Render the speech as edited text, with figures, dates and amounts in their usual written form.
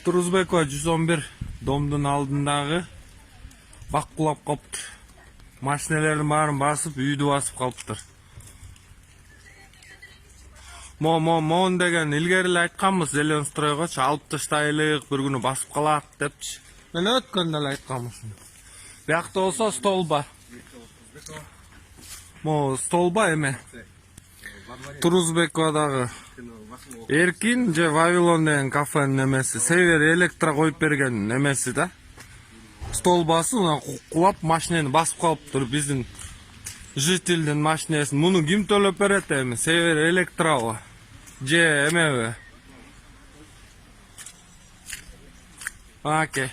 Турузбекова 111 домдун алдындагы бак кулап калыптыр. Машиналардын баарын басып, үйдү басып калыптыр. Моон деген илгери эле айтканбыз Зеленстройгочу, алып таштайлык, bir күнү басып калат депчи. Мен өткөндө эле айтканмын ушуну. Биякта болсо столба. Столба эме. Турузбековадагы Эркин же Вавилон деген кафенин эмеси, Север электро коюп берген эмеси да. Столбасы кулап машинени басып калыптыр биздин жителдин машинесин. Муну ким төлөп берет эми? Север электробу же эмеби? Окей.